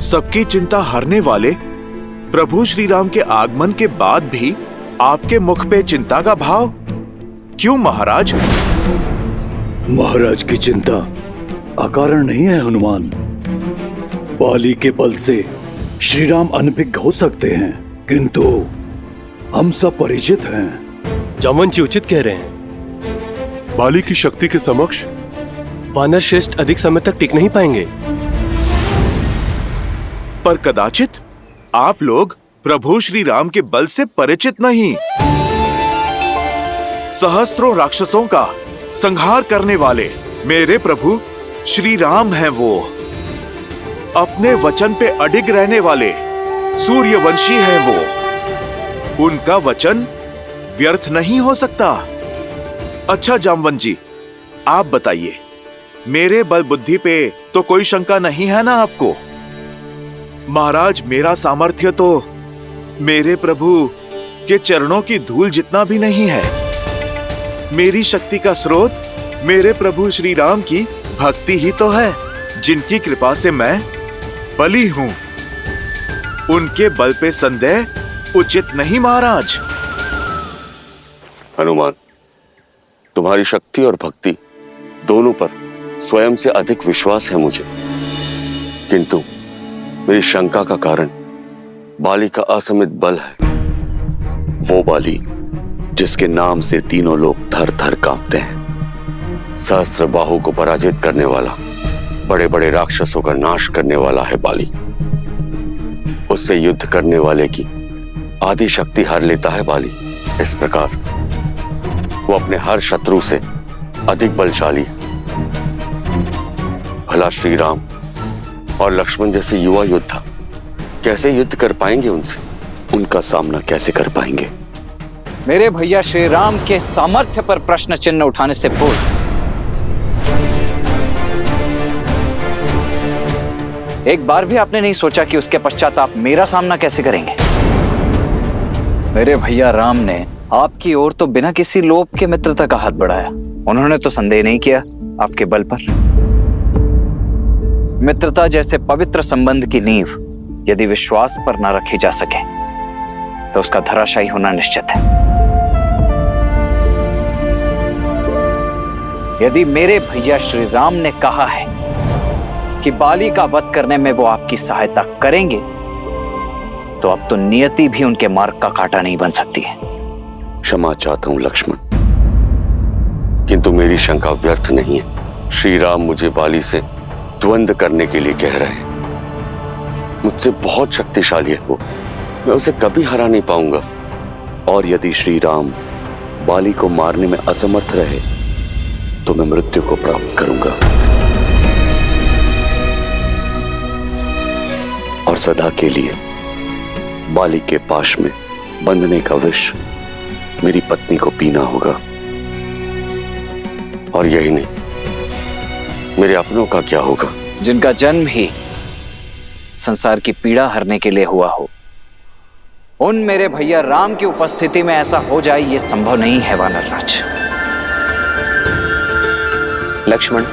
सबकी चिंता हरने वाले प्रभु श्री राम के आगमन के बाद भी आपके मुख पे चिंता का भाव क्यों महाराज? महाराज की चिंता अकारण नहीं है हनुमान। बाली के बल से श्री राम अनभिज्ञ हो सकते हैं, किंतु हम सब परिचित हैं। जामवंत जी उचित कह रहे हैं। बाली की शक्ति के समक्ष वानर श्रेष्ठ अधिक समय तक टिक नहीं पाएंगे। पर कदाचित आप लोग प्रभु श्री राम के बल से परिचित नहीं। सहस्त्रों राक्षसों का संहार करने वाले मेरे प्रभु श्री राम हैं वो। अपने वचन पे अडिग रहने वाले सूर्यवंशी हैं वो। उनका वचन व्यर्थ नहीं हो सकता। अच्छा जामवंत जी, आप बताइए, मेरे बल बुद्धि पे तो कोई शंका नहीं है ना आपको? महाराज, मेरा सामर्थ्य तो मेरे प्रभु के चरणों की धूल जितना भी नहीं है। मेरी शक्ति का स्रोत मेरे प्रभु श्री राम की भक्ति ही तो है, जिनकी कृपा से मैं बली हूं। उनके बल पे संदेह उचित नहीं महाराज। हनुमान, तुम्हारी शक्ति और भक्ति दोनों पर स्वयं से अधिक विश्वास है मुझे, किंतु मेरी शंका का कारण बाली का असमित बल है। वो बाली जिसके नाम से तीनों लोग थर थर कांपते हैं। सहस्त्र बाहु को पराजित करने वाला, बड़े बड़े राक्षसों का नाश करने वाला है बाली। उससे युद्ध करने वाले की आधी शक्ति हर लेता है बाली। इस प्रकार वो अपने हर शत्रु से अधिक बलशाली है। भला श्री राम और लक्ष्मण जैसे युवा योद्धा कैसे युद्ध कर पाएंगे उनसे? उनका सामना कैसे कर पाएंगे? मेरे भैया श्री राम के सामर्थ्य पर प्रश्न चिन्ह उठाने से पूर्व एक बार भी आपने नहीं सोचा कि उसके पश्चात आप मेरा सामना कैसे करेंगे? मेरे भैया राम ने आपकी ओर तो बिना किसी लोभ के मित्रता का हाथ बढ़ाया। उन्होंने तो संदेह नहीं किया आपके बल पर। मित्रता जैसे पवित्र संबंध की नींव यदि विश्वास पर न रखी जा सके तो उसका धराशायी होना निश्चित है। यदि मेरे भैया श्री राम ने कहा है कि बाली का वध करने में वो आपकी सहायता करेंगे, तो अब तो नियति भी उनके मार्ग का कांटा नहीं बन सकती है। क्षमा चाहता हूं लक्ष्मण, किंतु मेरी शंका व्यर्थ नहीं है। श्री राम मुझे बाली से द्वंद्व करने के लिए कह रहे हैं। मुझसे बहुत शक्तिशाली है वो, मैं उसे कभी हरा नहीं पाऊंगा। और यदि श्री राम बाली को मारने में असमर्थ रहे तो मैं मृत्यु को प्राप्त करूंगा और सदा के लिए बाली के पाश में बंधने का विष मेरी पत्नी को पीना होगा। और यही नहीं, मेरे अपनों का क्या होगा? जिनका जन्म ही संसार की पीड़ा हरने के लिए हुआ हो, उन मेरे भैया राम की उपस्थिति में ऐसा हो जाए, ये संभव नहीं है वानरराज। लक्ष्मण,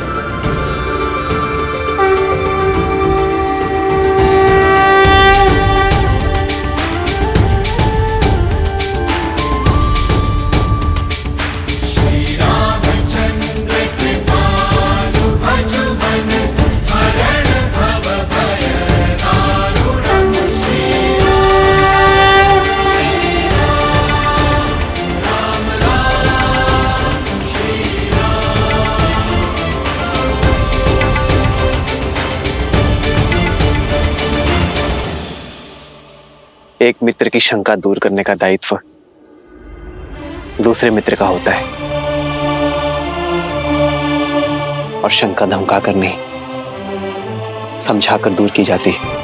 एक मित्र की शंका दूर करने का दायित्व दूसरे मित्र का होता है, और शंका धमका कर नहीं, समझाकर दूर की जाती है।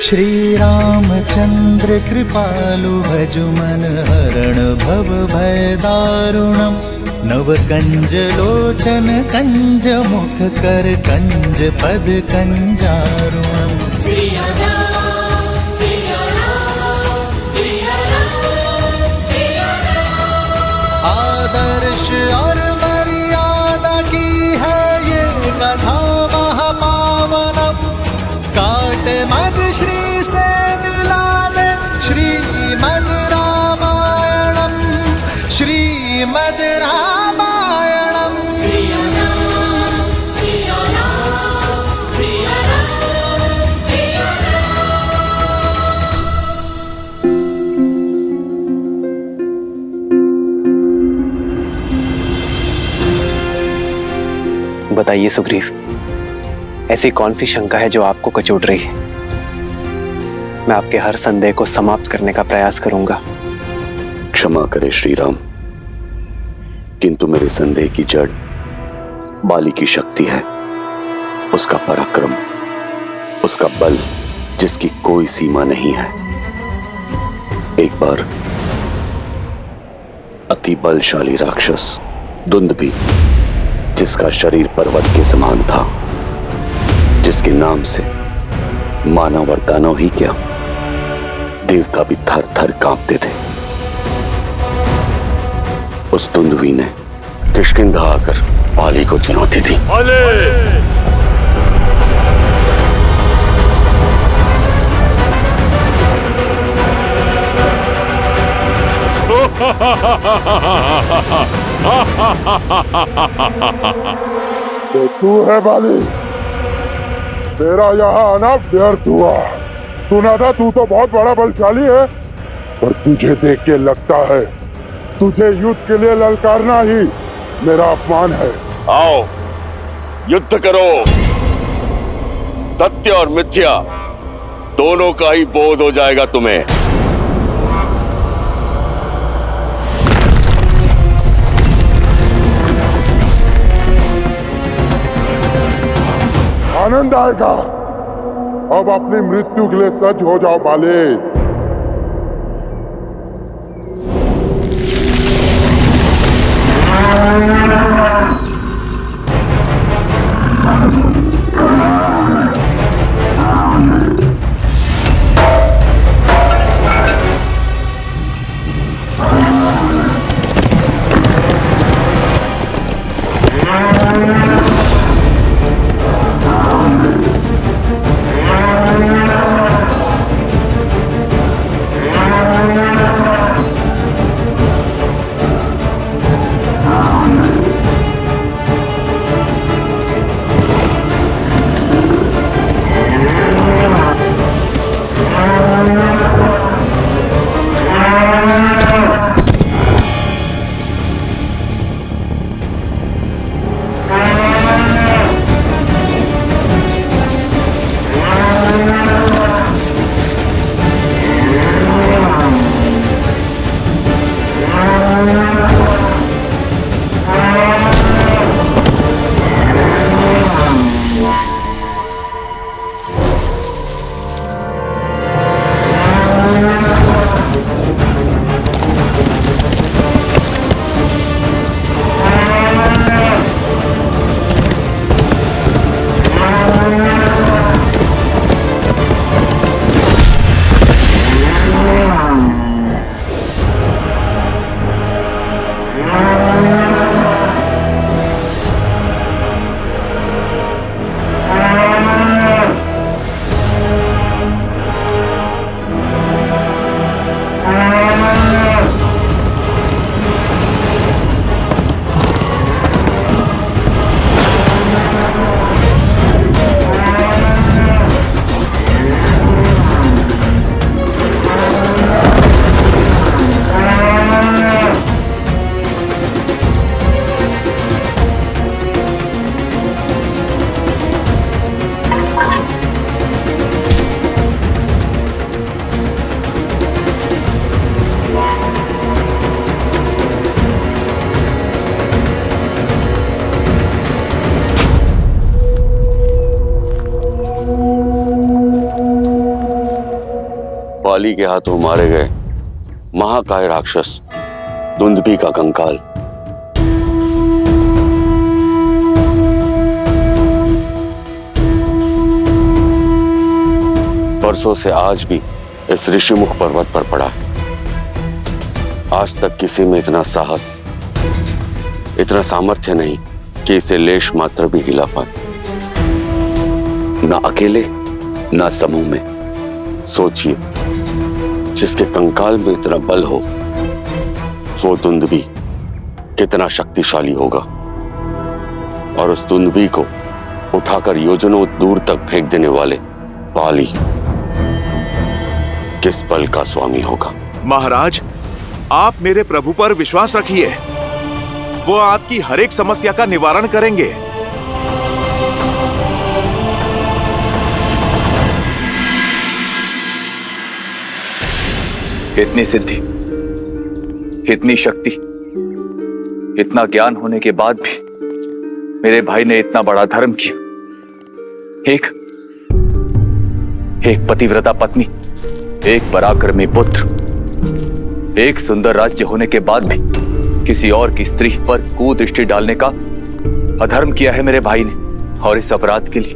श्री रामचंद्र कृपालु भजु मन हरण भव भय दारुणम। नव कंज लोचन कंज मुख कर कंज पद कंजारुणम। हर्ष और मर्यादा की है ये कथा महापावनम। काटे मद श्री से मिला दे श्रीमद् रामायणम, श्रीमद् रामायणम। बताइए सुग्रीव, ऐसी कौन सी शंका है जो आपको कचोट रही है? मैं आपके हर संदेह को समाप्त करने का प्रयास करूंगा। क्षमा करे श्री राम, किंतु मेरे संदेह की जड़ बाली की शक्ति है, उसका पराक्रम, उसका बल जिसकी कोई सीमा नहीं है। एक बार अति बलशाली राक्षस दुंदुभी, जिसका शरीर पर्वत के समान था, जिसके नाम से मानव और दानव ही क्या, देवता भी थर थर कांपते थे, उस दुंदुभी ने किष्किंधा आकर बाली को चुनौती दी। तो तू है बाली, तेरा यहाँ आना व्यर्थ हुआ। सुना था तू तो बहुत बड़ा बलशाली है, पर तुझे देख के लगता है तुझे युद्ध के लिए ललकारना ही मेरा अपमान है। आओ युद्ध करो, सत्य और मिथ्या दोनों का ही बोध हो जाएगा तुम्हें। आनंद आएगा। अब अपनी मृत्यु के लिए सज्ज हो जाओ बाले। बाली के हाथों मारे गए महाकाय राक्षस दुंदुभी का कंकाल बरसों से आज भी इस ऋषिमुख पर्वत पर पड़ा है। आज तक किसी में इतना साहस, इतना सामर्थ्य नहीं कि इसे लेश मात्र भी हिला पाए, ना अकेले ना समूह में। सोचिए, जिसके कंकाल में इतना बल हो, वो दुंदुभी कितना शक्तिशाली होगा, और उस दुंदुभी को उठाकर योजनों दूर तक फेंक देने वाले बाली किस बल का स्वामी होगा। महाराज, आप मेरे प्रभु पर विश्वास रखिए, वो आपकी हर एक समस्या का निवारण करेंगे। इतनी सिद्धि, इतनी शक्ति, इतना ज्ञान होने के बाद भी मेरे भाई ने इतना बड़ा धर्म किया। एक पतिव्रता पत्नी, एक पराक्रमी पुत्र, एक सुंदर राज्य होने के बाद भी किसी और की स्त्री पर कुदृष्टि डालने का अधर्म किया है मेरे भाई ने, और इस अपराध के लिए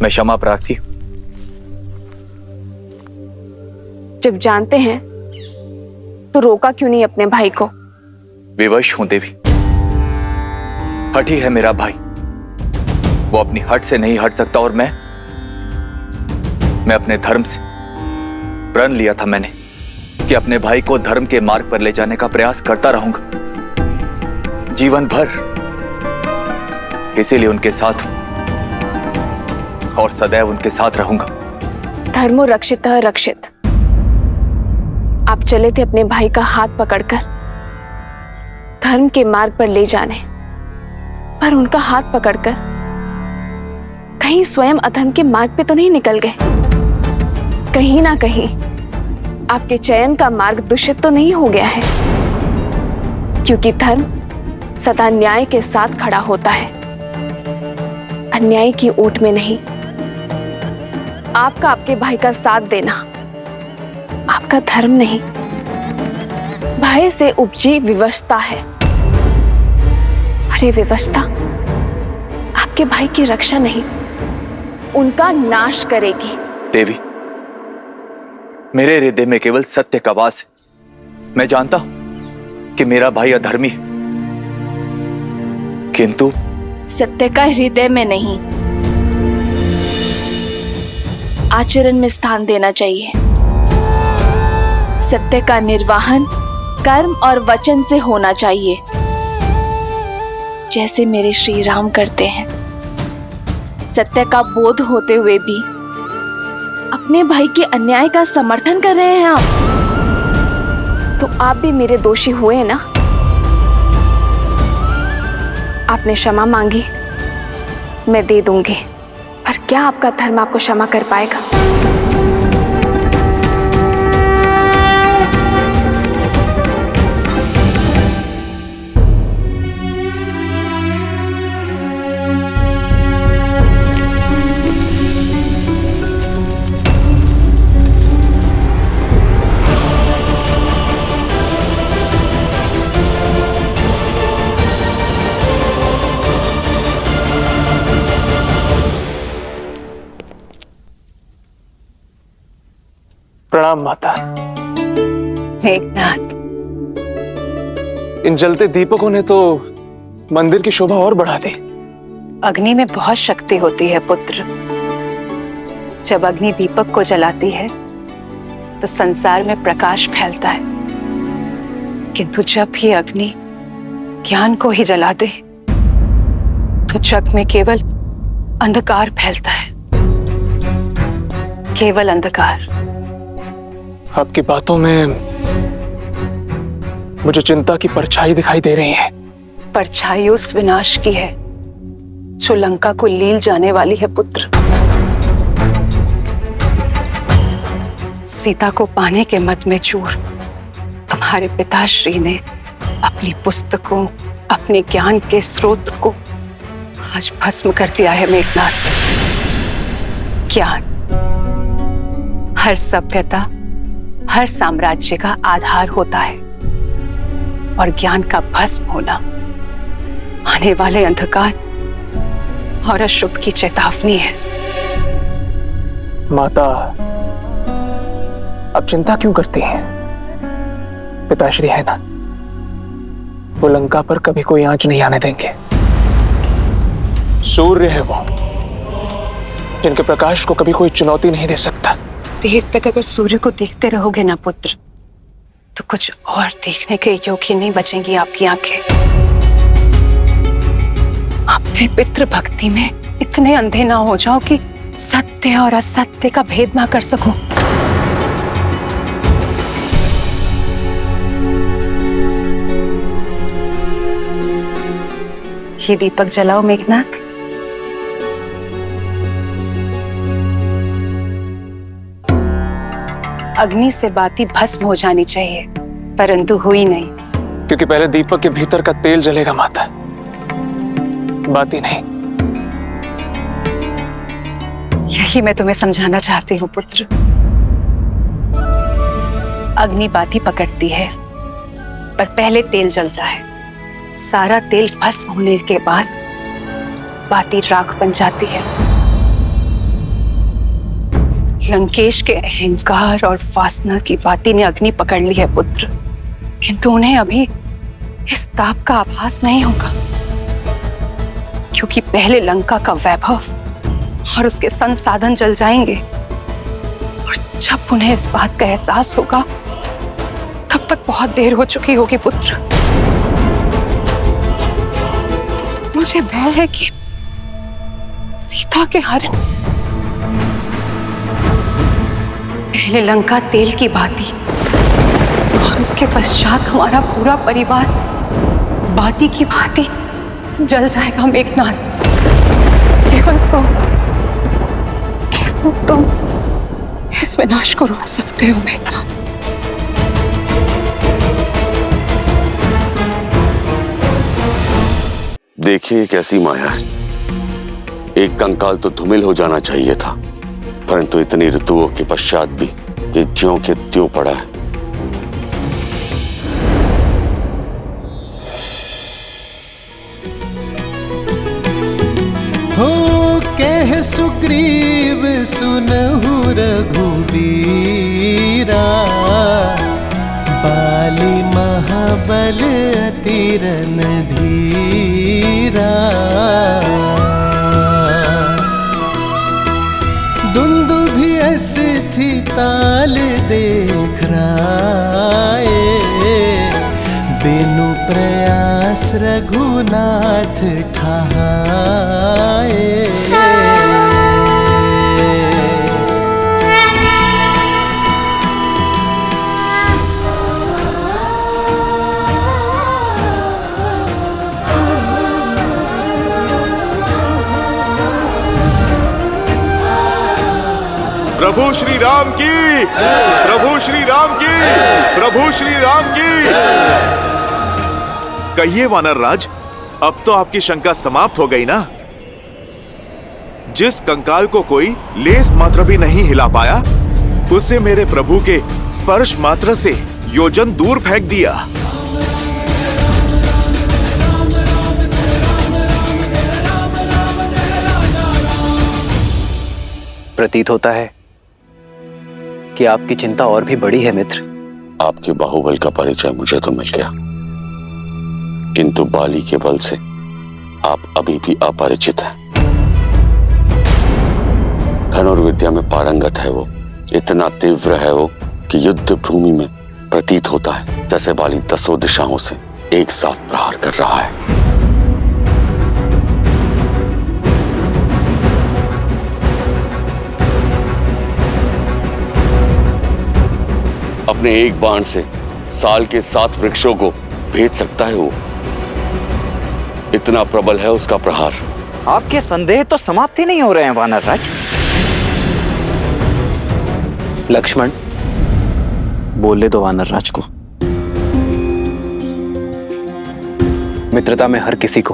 मैं क्षमा प्रार्थी हूं। जब जानते हैं तो रोका क्यों नहीं अपने भाई को? विवश हूं देवी, हठी है मेरा भाई, वो अपनी हट से नहीं हट सकता, और मैं अपने धर्म से प्रण लिया था मैंने कि अपने भाई को धर्म के मार्ग पर ले जाने का प्रयास करता रहूंगा जीवन भर। इसीलिए उनके साथ हूं और सदैव उनके साथ रहूंगा। धर्मो रक्षितः रक्षित। आप चले थे अपने भाई का हाथ पकड़कर धर्म के मार्ग पर ले जाने, पर उनका हाथ पकड़कर कहीं स्वयं अधर्म के मार्ग पे तो नहीं निकल गए? कहीं ना कहीं आपके चयन का मार्ग दूषित तो नहीं हो गया है? क्योंकि धर्म सदा न्याय के साथ खड़ा होता है, अन्याय की ओट में नहीं। आपका आपके भाई का साथ देना आपका धर्म नहीं, भय से उपजी विवशता है, और ये विवशता आपके भाई की रक्षा नहीं, उनका नाश करेगी। देवी, मेरे हृदय में केवल सत्य का वास है। मैं जानता हूं कि मेरा भाई अधर्मी है, किंतु सत्य का हृदय में नहीं, आचरण में स्थान देना चाहिए। सत्य का निर्वाहन कर्म और वचन से होना चाहिए, जैसे मेरे श्री राम करते हैं। सत्य का बोध होते हुए भी अपने भाई के अन्याय का समर्थन कर रहे हैं आप, तो आप भी मेरे दोषी हुए ना। आपने क्षमा मांगी, मैं दे दूंगी, पर क्या आपका धर्म आपको क्षमा कर पाएगा? प्रणाम माता। मेघनाथ, इन जलते दीपकों ने तो मंदिर की शोभा और बढ़ा दी। अग्नि में बहुत शक्ति होती है पुत्र। जब अग्नि दीपक को जलाती है तो संसार में प्रकाश फैलता है, किंतु जब भी अग्नि ज्ञान को ही जला दे तो जग में केवल अंधकार फैलता है, केवल अंधकार। आपकी बातों में मुझे चिंता की परछाई दिखाई दे रही है। परछाई उस विनाश की है जो लंका को लील जाने वाली है पुत्र। सीता को पाने के मद में चूर तुम्हारे पिताश्री ने अपनी पुस्तकों, अपने ज्ञान के स्रोत को आज भस्म कर दिया है मेघनाथ। ज्ञान हर सभ्यता, हर साम्राज्य का आधार होता है, और ज्ञान का भस्म होना आने वाले अंधकार और अशुभ की चेतावनी है। माता, आप चिंता क्यों करती हैं? पिताश्री है ना, वो लंका पर कभी कोई आंच नहीं आने देंगे। सूर्य है वो, जिनके प्रकाश को कभी कोई चुनौती नहीं दे सकता। देर तक अगर सूर्य को देखते रहोगे ना पुत्र, तो कुछ और देखने के योग्य नहीं बचेंगी आपकी आंखें। अपने पितृ भक्ति में इतने अंधे ना हो जाओ कि सत्य और असत्य का भेद ना कर सको। ये दीपक जलाओ मेघनाथ। अग्नि से बाती भस्म हो जानी चाहिए, परंतु हुई नहीं। क्योंकि पहले दीपक के भीतर का तेल जलेगा माता, बाती नहीं। यही मैं तुम्हें समझाना चाहती हूँ पुत्र। अग्नि बाती पकड़ती है, पर पहले तेल जलता है। सारा तेल भस्म होने के बाद बाती राख बन जाती है। लंकेश के अहंकार और वासना की बाती ने अग्नि पकड़ ली है पुत्र, किंतु उन्हें अभी इस ताप का आभास नहीं होगा, क्योंकि पहले लंका का वैभव और उसके संसाधन जल जाएंगे, और जब उन्हें इस बात का एहसास होगा तब तक बहुत देर हो चुकी होगी पुत्र। मुझे भय है कि सीता के हरण पहले लंका तेल की बाती और उसके पश्चात हमारा पूरा परिवार बाती की बाती जल जाएगा मेघनाथ। केवल तुम इस विनाश को रोक सकते हो मेघनाथ। देखिए एक ऐसी माया है, एक कंकाल तो धूमिल हो जाना चाहिए था, परंतु इतनी ऋतुओं के पश्चात भी ये ज्यों के त्यों पड़ा है। हो कह सुग्रीव सुनहु रघुबीरा, बाली महाबल अति रणधीरा। दुंदुभि अस्ति ताल देख राए, बिनु प्रयास रघुनाथ ठाए। प्रभु श्री राम की, प्रभु श्री राम की, प्रभु श्री राम की। कहिए वानर राज, अब तो आपकी शंका समाप्त हो गई ना? जिस कंकाल को कोई लेस मात्र भी नहीं हिला पाया, उसे मेरे प्रभु के स्पर्श मात्र से योजन दूर फेंक दिया। प्रतीत होता है कि आपकी चिंता और भी बड़ी है मित्र। आपके बाहुबल का परिचय मुझे तो मिल गया, किंतु बाली के बल से आप अभी भी अपरिचित हैं। धनुर्विद्या में पारंगत है वो, इतना तीव्र है वो कि युद्ध भूमि में प्रतीत होता है जैसे बाली 10 दिशाओं से एक साथ प्रहार कर रहा है। अपने एक बाण से साल के 7 वृक्षों को भेद सकता है वो, इतना प्रबल है उसका प्रहार। आपके संदेह तो समाप्त ही नहीं हो रहे हैं वानर राज। लक्ष्मण, बोलने दो वानर राज को। मित्रता में हर किसी को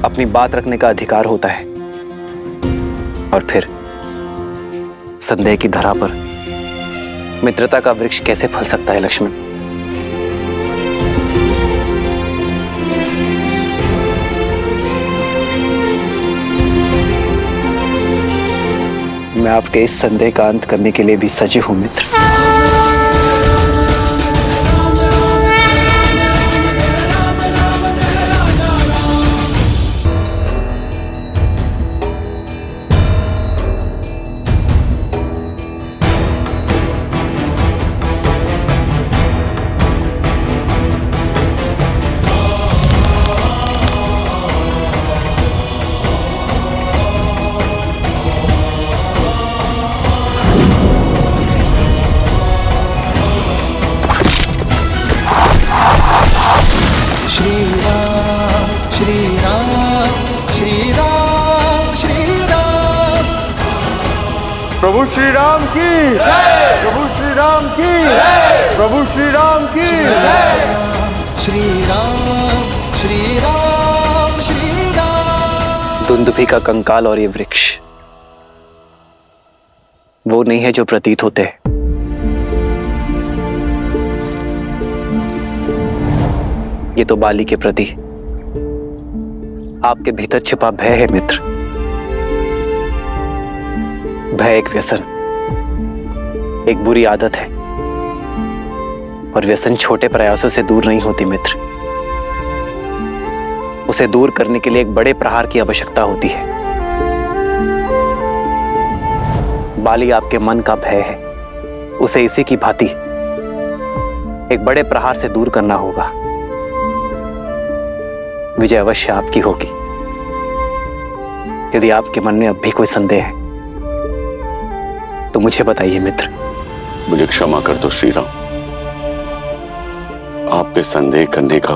अपनी बात रखने का अधिकार होता है, और फिर संदेह की धरा पर मित्रता का वृक्ष कैसे फल सकता है लक्ष्मण? मैं आपके इस संदेह का अंत करने के लिए भी सजग हूं मित्र। प्रभु श्री राम की प्रभु श्री राम की प्रभु श्री राम की श्री राम श्री राम श्री राम। दुंदुभि का कंकाल और ये वृक्ष वो नहीं है जो प्रतीत होते हैं। ये तो बाली के प्रति आपके भीतर छिपा भय है मित्र। भय एक व्यसन, एक बुरी आदत है, और व्यसन छोटे प्रयासों से दूर नहीं होती मित्र। उसे दूर करने के लिए एक बड़े प्रहार की आवश्यकता होती है। बाली आपके मन का भय है, उसे इसी की भांति एक बड़े प्रहार से दूर करना होगा। विजय अवश्य आपकी होगी। यदि आपके मन में अब भी कोई संदेह है तो मुझे बताइए मित्र। मुझे क्षमा कर दो श्री राम, आप पे संदेह करने का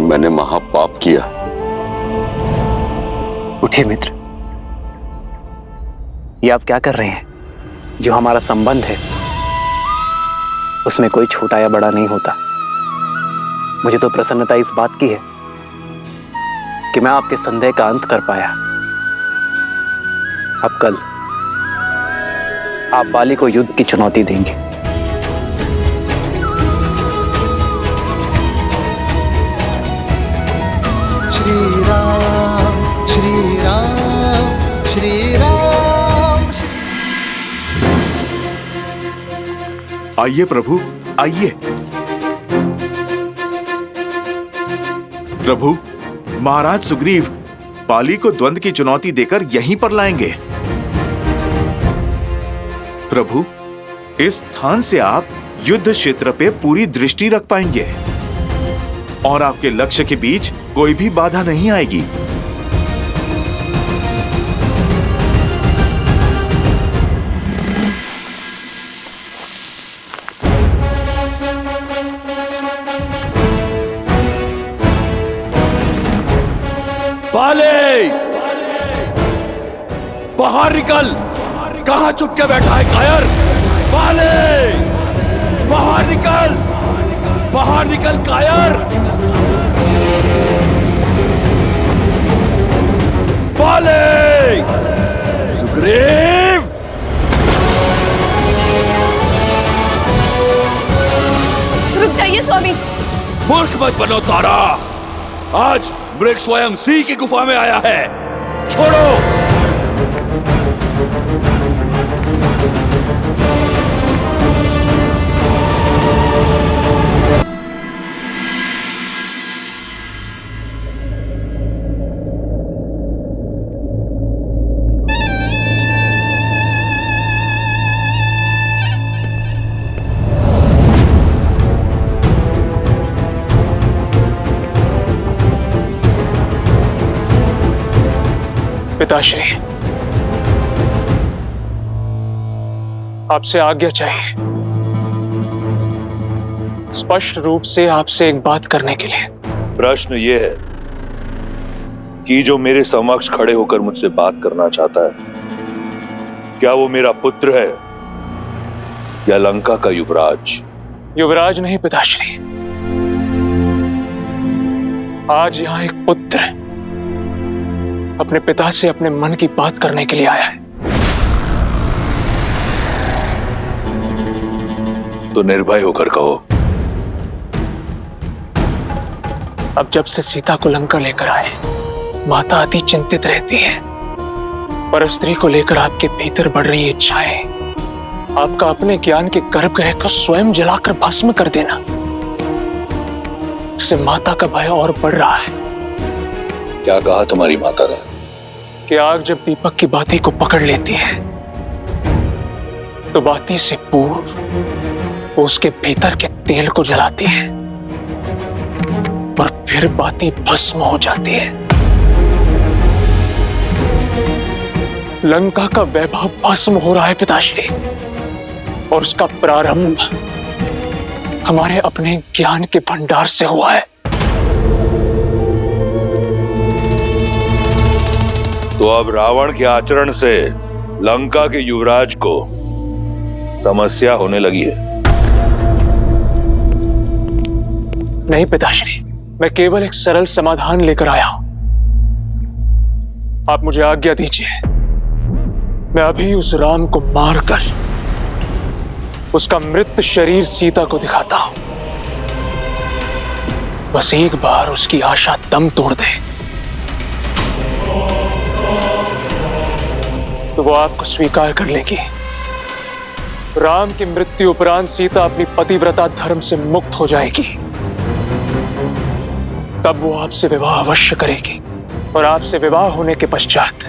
मैंने महापाप किया। उठिए मित्र, ये आप क्या कर रहे हैं? जो हमारा संबंध है उसमें कोई छोटा या बड़ा नहीं होता। मुझे तो प्रसन्नता इस बात की है कि मैं आपके संदेह का अंत कर पाया। अब कल आप बाली को युद्ध की चुनौती देंगे। श्री राम श्री राम श्री राम। आइए प्रभु, आइए। प्रभु, महाराज सुग्रीव बाली को द्वंद्व की चुनौती देकर यहीं पर लाएंगे। प्रभु, इस स्थान से आप युद्ध क्षेत्र पे पूरी दृष्टि रख पाएंगे और आपके लक्ष्य के बीच कोई भी बाधा नहीं आएगी। बाले, बाहर निकल। कहां चुप के बैठा है कायर? बाले, बाहर निकल, बाहर निकल कायर। बाले, सुग्रीव। रुक जाइए स्वामी। मूर्ख मत बनो तारा, आज मृग स्वयं सिंह की गुफा में आया है। छोड़ो। पिताश्री, आपसे आज्ञा चाहिए। स्पष्ट रूप से आपसे एक बात करने के लिए। प्रश्न ये है कि जो मेरे समक्ष खड़े होकर मुझसे बात करना चाहता है, क्या वो मेरा पुत्र है या लंका का युवराज? युवराज नहीं पिताश्री, आज यहां एक पुत्र अपने पिता से अपने मन की बात करने के लिए आया है। तो निर्भय होकर कहो। अब जब से सीता को लंका लेकर आए, माता अति चिंतित रहती है। पर स्त्री को लेकर आपके भीतर बढ़ रही इच्छाएं, आपका अपने ज्ञान के गर्भगृह को स्वयं जलाकर भस्म कर देना, इससे माता का भय और बढ़ रहा है। क्या कहा तुम्हारी माता ने? कि आग जब दीपक की बाती को पकड़ लेती है तो बाती से पूर्व वो उसके भीतर के तेल को जलाती है और फिर बाती भस्म हो जाती है। लंका का वैभव भस्म हो रहा है पिताश्री, और उसका प्रारंभ हमारे अपने ज्ञान के भंडार से हुआ है। तो अब रावण के आचरण से लंका के युवराज को समस्या होने लगी है। नहीं पिताश्री, मैं केवल एक सरल समाधान लेकर आया हूं। आप मुझे आज्ञा दीजिए, मैं अभी उस राम को मारकर उसका मृत शरीर सीता को दिखाता हूं। बस एक बार उसकी आशा दम तोड़ दे तो वो आपको स्वीकार कर लेगी। राम की मृत्यु उपरांत सीता अपनी पतिव्रता धर्म से मुक्त हो जाएगी। तब वो आपसे विवाह अवश्य करेगी और आपसे विवाह होने के पश्चात,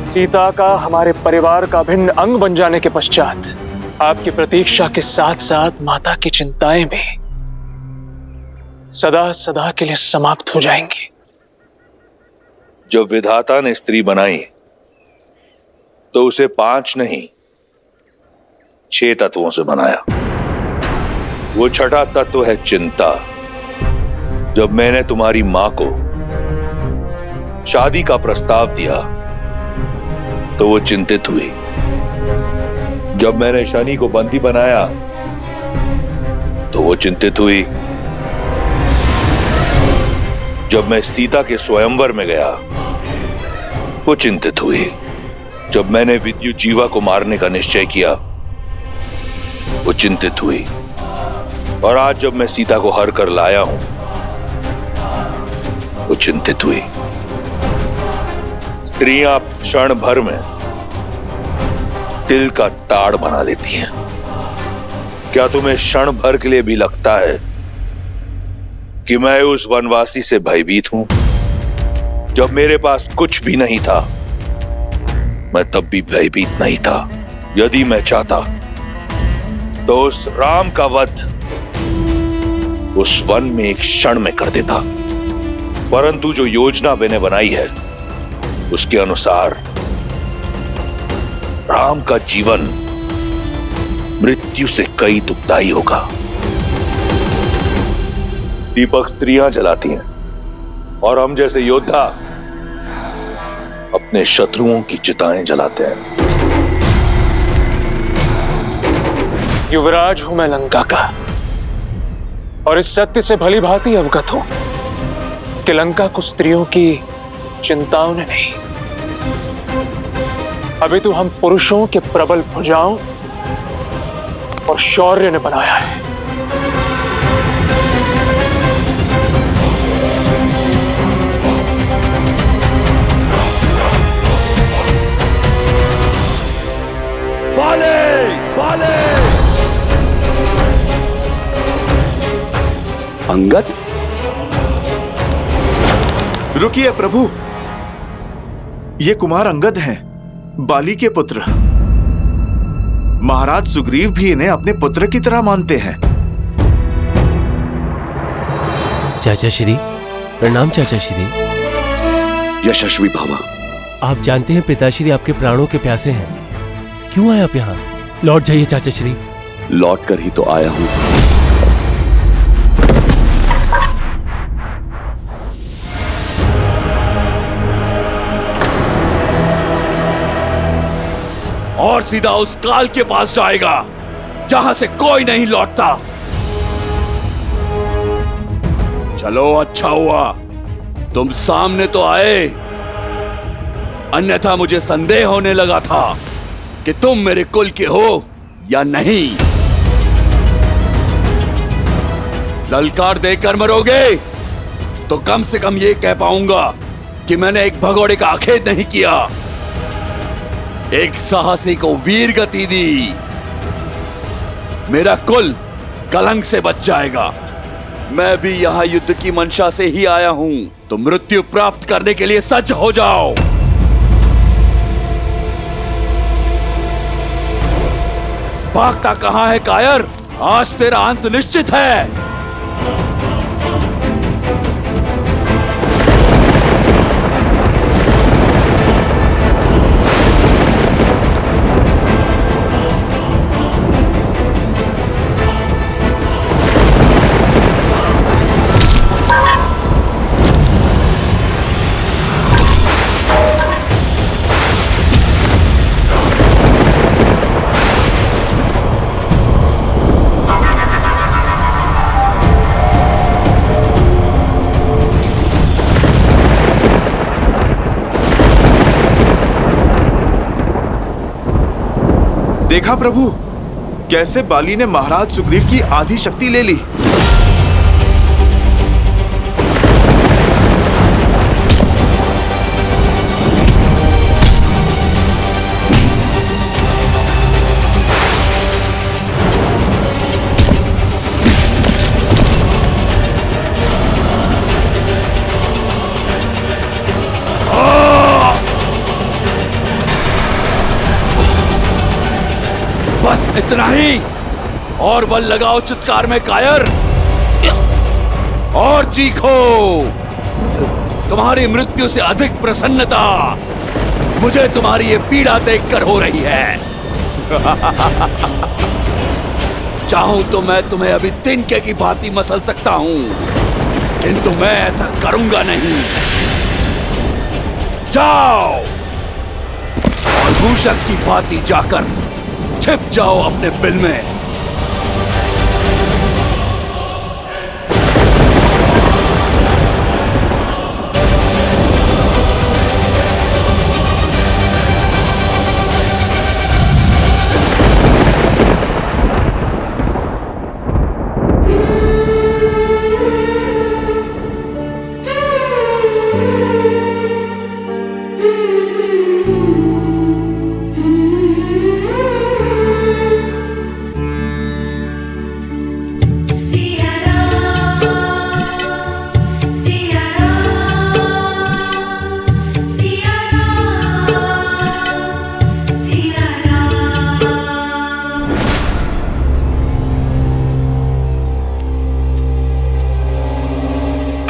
सीता का हमारे परिवार का अभिन्न अंग बन जाने के पश्चात, आपकी प्रतीक्षा के साथ साथ माता की चिंताएं भी सदा सदा के लिए समाप्त हो जाएंगी। जब विधाता ने स्त्री बनाई तो उसे 5 नहीं 6 तत्वों से बनाया। वो छठा तत्व है चिंता। जब मैंने तुम्हारी मां को शादी का प्रस्ताव दिया तो वो चिंतित हुई। जब मैंने शनि को बंदी बनाया तो वो चिंतित हुई। जब मैं सीता के स्वयंवर में गया वो चिंतित हुई। जब मैंने विद्युत जीवा को मारने का निश्चय किया वो चिंतित हुई। और आज जब मैं सीता को हर कर लाया हूं वो चिंतित हुई। स्त्रियां क्षण भर में दिल का ताड़ बना लेती हैं। क्या तुम्हें क्षण भर के लिए भी लगता है कि मैं उस वनवासी से भयभीत हूं? जब मेरे पास कुछ भी नहीं था मैं तब भी भयभीत नहीं था। यदि मैं चाहता तो उस राम का वध उस वन में एक क्षण में कर देता, परंतु जो योजना मैंने बनाई है उसके अनुसार राम का जीवन मृत्यु से कई दुखदाई होगा। दीपक स्त्रियां जलाती हैं और हम जैसे योद्धा अपने शत्रुओं की चिताएं जलाते हैं। युवराज हूं मैं लंका का और इस सत्य से भली भांति अवगत हूं कि लंका को स्त्रियों की चिंताओं ने नहीं, अभी तो हम पुरुषों के प्रबल भुजाओं और शौर्य ने बनाया है। अंगद, रुकिए प्रभु, ये कुमार अंगद हैं, बाली के पुत्र। महाराज सुग्रीव भी इन्हें अपने पुत्र की तरह मानते हैं। चाचा श्री, प्रणाम चाचा श्री। यशस्वी भावा। आप जानते हैं पिताश्री आपके प्राणों के प्यासे हैं। क्यों आए आप यहाँ? लौट जाइए चाचा श्री। लौट कर ही तो आया हूं। और सीधा उस काल के पास जाएगा जहां से कोई नहीं लौटता। चलो, अच्छा हुआ तुम सामने तो आए, अन्यथा मुझे संदेह होने लगा था कि तुम मेरे कुल के हो या नहीं। ललकार देकर मरोगे तो कम से कम ये कह पाऊंगा कि मैंने एक भगोड़े का आखेट नहीं किया, एक साहसी को वीर गति दी। मेरा कुल कलंक से बच जाएगा। मैं भी यहां युद्ध की मंशा से ही आया हूं, तो मृत्यु प्राप्त करने के लिए सज्ज हो जाओ। भागता कहां है कायर? आज तेरा अंत निश्चित है। देखा प्रभु, कैसे बाली ने महाराज सुग्रीव की आधी शक्ति ले ली। बस इतना ही, और बल लगाओ चित्कार में कायर, और चीखो। तुम्हारी मृत्यु से अधिक प्रसन्नता मुझे तुम्हारी ये पीड़ा देखकर हो रही है। चाहूं तो मैं तुम्हें अभी तिनके की भांति मसल सकता हूं, किंतु मैं ऐसा करूंगा नहीं। जाओ और मूषक की भांति जाकर छिप जाओ अपने बिल में।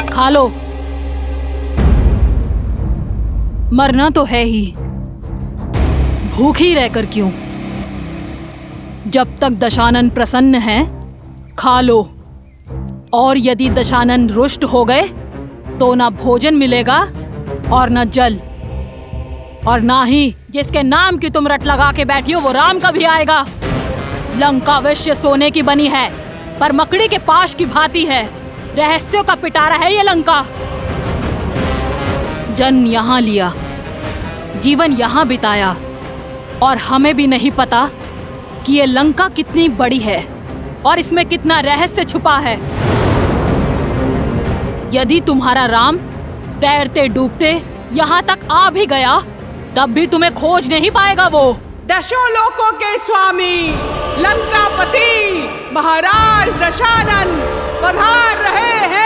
खा लो, मरना तो है ही, भूखी रहकर क्यों। जब तक दशानन प्रसन्न है खा लो, और यदि दशानन रुष्ट हो गए तो ना भोजन मिलेगा और ना जल, और ना ही जिसके नाम की तुम रट लगा के बैठी हो वो राम कभी आएगा। लंका अवश्य सोने की बनी है, पर मकड़ी के पाश की भांति है। रहस्यों का पिटारा है ये लंका। जन्म यहाँ लिया, जीवन यहाँ बिताया, और हमें भी नहीं पता कि ये लंका कितनी बड़ी है और इसमें कितना रहस्य छुपा है। यदि तुम्हारा राम तैरते डूबते यहाँ तक आ भी गया तब भी तुम्हें खोज नहीं पाएगा वो। दशों लोकों के स्वामी लंकापति महाराज दशानन पधार रहे हैं।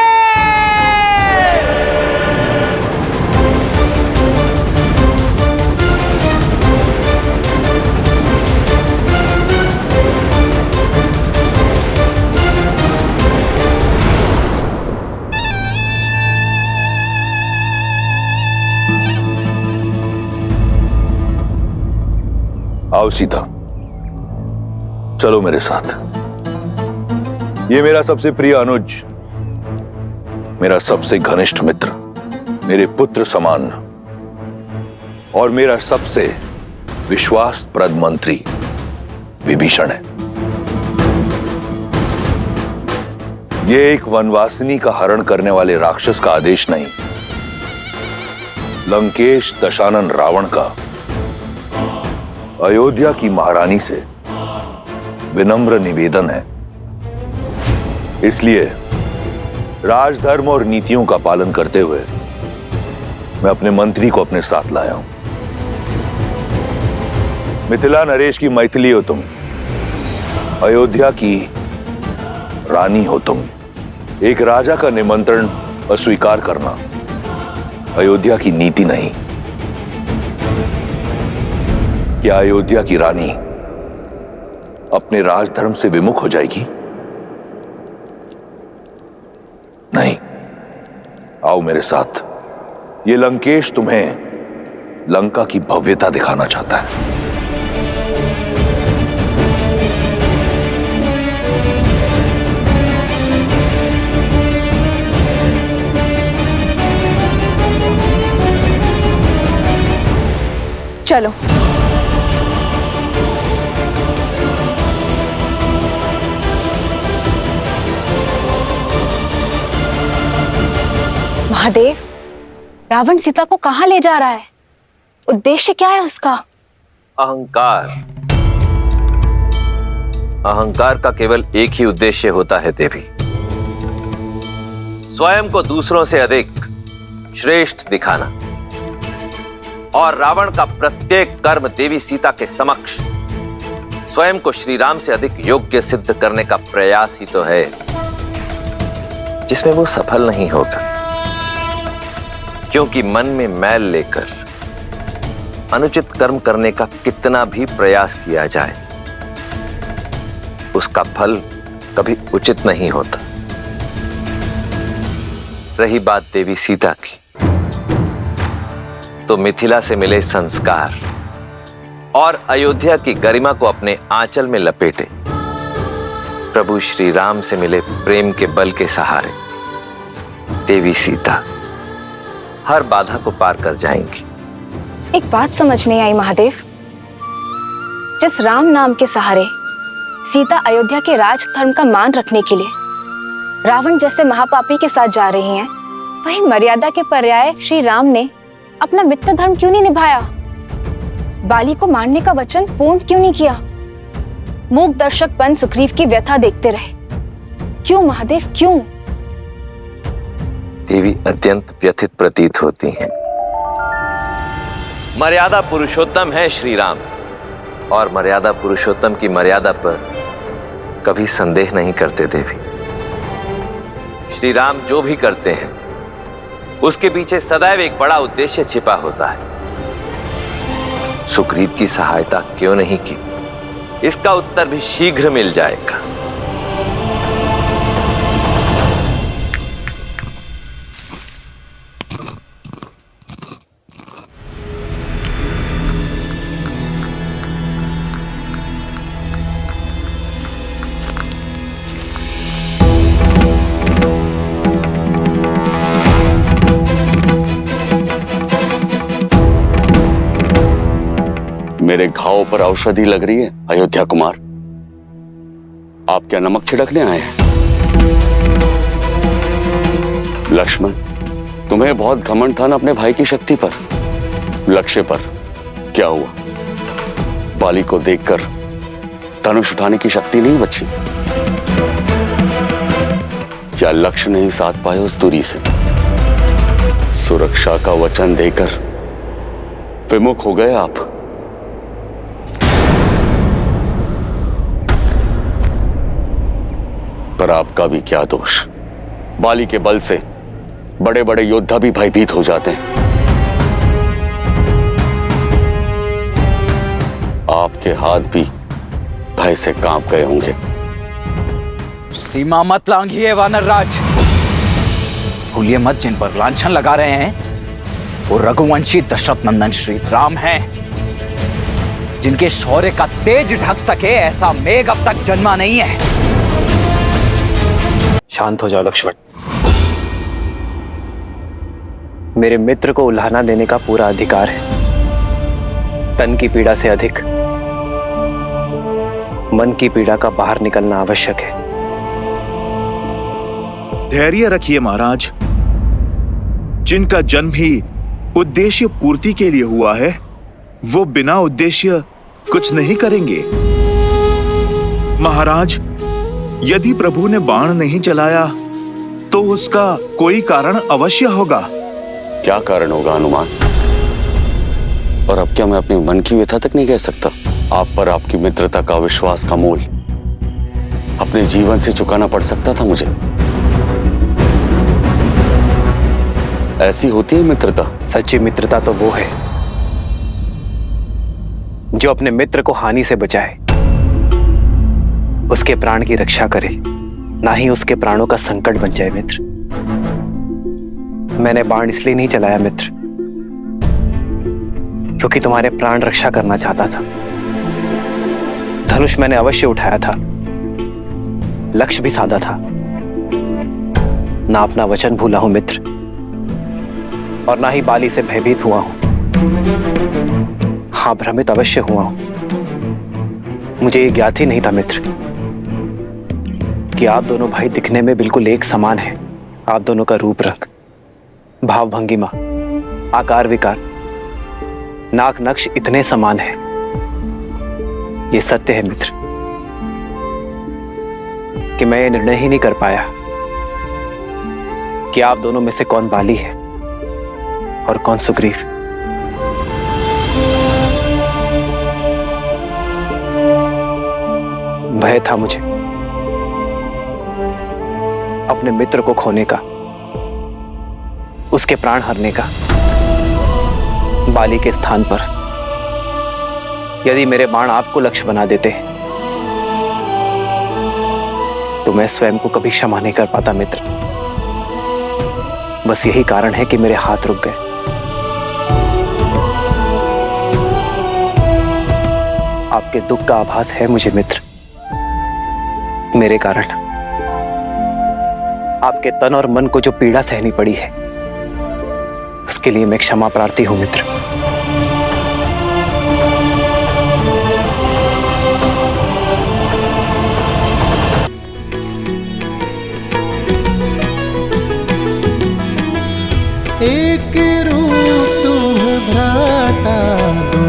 आओ सीता, चलो मेरे साथ। ये मेरा सबसे प्रिय अनुज, मेरा सबसे घनिष्ठ मित्र, मेरे पुत्र समान और मेरा सबसे विश्वासप्रद मंत्री विभीषण है। ये एक वनवासिनी का हरण करने वाले राक्षस का आदेश नहीं, लंकेश दशानन रावण का अयोध्या की महारानी से विनम्र निवेदन है। इसलिए राजधर्म और नीतियों का पालन करते हुए मैं अपने मंत्री को अपने साथ लाया हूं। मिथिला नरेश की मैथिली हो तुम, अयोध्या की रानी हो तुम। एक राजा का निमंत्रण अस्वीकार करना अयोध्या की नीति नहीं। क्या अयोध्या की रानी अपने राजधर्म से विमुख हो जाएगी? नहीं। आओ मेरे साथ, ये लंकेश तुम्हें लंका की भव्यता दिखाना चाहता है। चलो। महादेव, रावण सीता को कहां ले जा रहा है? उद्देश्य क्या है उसका? अहंकार। अहंकार का केवल एक ही उद्देश्य होता है देवी, स्वयं को दूसरों से अधिक श्रेष्ठ दिखाना। और रावण का प्रत्येक कर्म देवी सीता के समक्ष स्वयं को श्री राम से अधिक योग्य सिद्ध करने का प्रयास ही तो है, जिसमें वो सफल नहीं होगा। क्योंकि मन में मैल लेकर अनुचित कर्म करने का कितना भी प्रयास किया जाए, उसका फल कभी उचित नहीं होता। रही बात देवी सीता की, तो मिथिला से मिले संस्कार और अयोध्या की गरिमा को अपने आंचल में लपेटे प्रभु श्री राम से मिले प्रेम के बल के सहारे देवी सीता हर बाधा को पार कर जाएंगी। एक बात समझ नहीं आई महादेव, जिस राम नाम के सहारे सीता अयोध्या के राज धर्म का मान रखने के लिए रावण जैसे महापापी के साथ जा रही हैं, वही मर्यादा के पर्याय श्री राम ने अपना मित्र धर्म क्यों नहीं निभाया? बाली को मारने का वचन पूर्ण क्यों नहीं किया? मूक दर्शक बन सुग्रीव की व्यथा देखते रहे। क्यों महादेव, क्यों? देवी अत्यंत व्यथित प्रतीत होती हैं। मर्यादा पुरुषोत्तम है श्री राम, और मर्यादा पुरुषोत्तम की मर्यादा पर कभी संदेह नहीं करते देवी। श्री राम जो भी करते हैं उसके पीछे सदैव एक बड़ा उद्देश्य छिपा होता है। सुग्रीव की सहायता क्यों नहीं की, इसका उत्तर भी शीघ्र मिल जाएगा। मेरे घाव पर औषधि लग रही है अयोध्या कुमार। आप क्या नमक छिड़कने आए हैं? लक्ष्मण, तुम्हें बहुत घमंड था ना अपने भाई की शक्ति पर, लक्ष्य पर। क्या हुआ? बाली को देखकर धनुष उठाने की शक्ति नहीं बची? क्या लक्ष्य नहीं साध पाए उस दूरी से? सुरक्षा का वचन देकर विमुख हो गए आप। पर आपका भी क्या दोष, बाली के बल से बड़े बड़े योद्धा भी भयभीत हो जाते हैं। आपके हाथ भी भय से कांप गए होंगे। सीमा मत लांघिए वानर राज। भूलिए मत, जिन पर लांछन लगा रहे हैं वो रघुवंशी दशरथ नंदन श्री राम हैं, जिनके शौर्य का तेज ढक सके ऐसा मेघ अब तक जन्मा नहीं है। शांत हो जाओ लक्ष्मण। मेरे मित्र को उल्हाना देने का पूरा अधिकार है। तन की पीड़ा से अधिक मन की पीड़ा का बाहर निकलना आवश्यक है। धैर्य रखिए महाराज। जिनका जन्म ही उद्देश्य पूर्ति के लिए हुआ है, वो बिना उद्देश्य कुछ नहीं करेंगे। महाराज, यदि प्रभु ने बाण नहीं चलाया तो उसका कोई कारण अवश्य होगा। क्या कारण होगा हनुमान? और अब क्या मैं अपने मन की व्यथा तक नहीं कह सकता? आप पर आपकी मित्रता का विश्वास का मूल अपने जीवन से चुकाना पड़ सकता था मुझे। ऐसी होती है मित्रता। सच्ची मित्रता तो वो है जो अपने मित्र को हानि से बचाए, उसके प्राण की रक्षा करे, ना ही उसके प्राणों का संकट बन जाए। मित्र, मैंने बाण इसलिए नहीं चलाया मित्र, क्योंकि तुम्हारे प्राण रक्षा करना चाहता था। धनुष मैंने अवश्य उठाया था, लक्ष्य भी साधा था। ना अपना वचन भूला हूं मित्र, और ना ही बाली से भयभीत हुआ हूं। हाँ, भ्रमित अवश्य हुआ हूं। मुझे ये ज्ञात ही नहीं था मित्र कि आप दोनों भाई दिखने में बिल्कुल एक समान हैं। आप दोनों का रूप रंग, भाव भंगिमा, आकार विकार, नाक नक्श इतने समान हैं। ये सत्य है मित्र, कि मैं ये निर्णय ही नहीं कर पाया कि आप दोनों में से कौन बाली है और कौन सुग्रीव। भय था मुझे अपने मित्र को खोने का, उसके प्राण हरने का। बाली के स्थान पर यदि मेरे बाण आपको लक्ष्य बना देते तो मैं स्वयं को कभी क्षमा नहीं कर पाता मित्र। बस यही कारण है कि मेरे हाथ रुक गए। आपके दुख का आभास है मुझे मित्र। मेरे कारण आपके तन और मन को जो पीड़ा सहनी पड़ी है उसके लिए मैं क्षमा प्रार्थी हूं मित्र। एक रूप तुम भ्राता दो,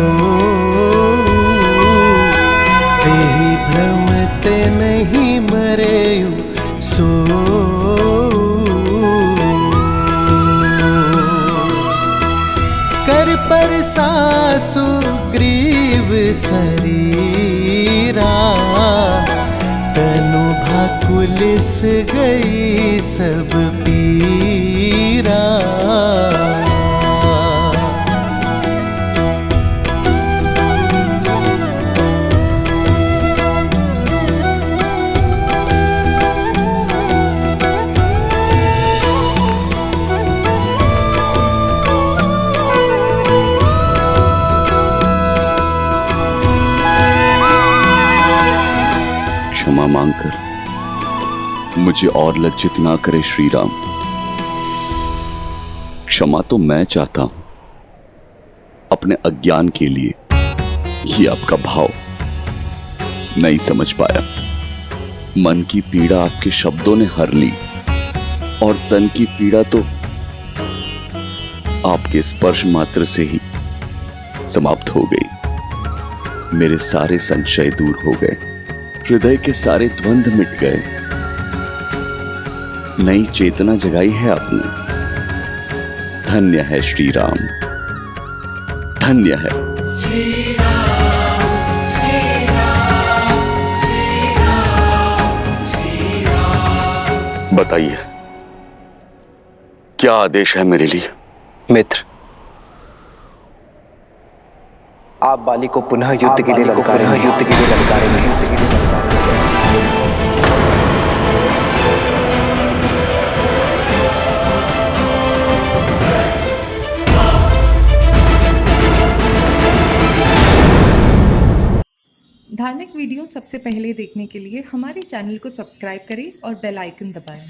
तेहि भ्रमते नहीं मरेयु सो। कर पर सासु ग्रीव शरीरा, तनु भाकुलिस गई सब पीरा। क्षमा मांगकर मुझे और लज्जित ना करे श्री राम। क्षमा तो मैं चाहता हूं अपने अज्ञान के लिए। ये आपका भाव नहीं समझ पाया। मन की पीड़ा आपके शब्दों ने हर ली और तन की पीड़ा तो आपके स्पर्श मात्र से ही समाप्त हो गई। मेरे सारे संशय दूर हो गए, हृदय के सारे द्वंद मिट गए। नई चेतना जगाई है आपने। धन्य है श्री राम, धन्य है। बताइए क्या आदेश है मेरे लिए? मित्र, आप बाली को पुनः युद्ध के लिए ललकारेंगे। धार्मिक वीडियो सबसे पहले देखने के लिए हमारे चैनल को सब्सक्राइब करें और बेल आइकन दबाएं।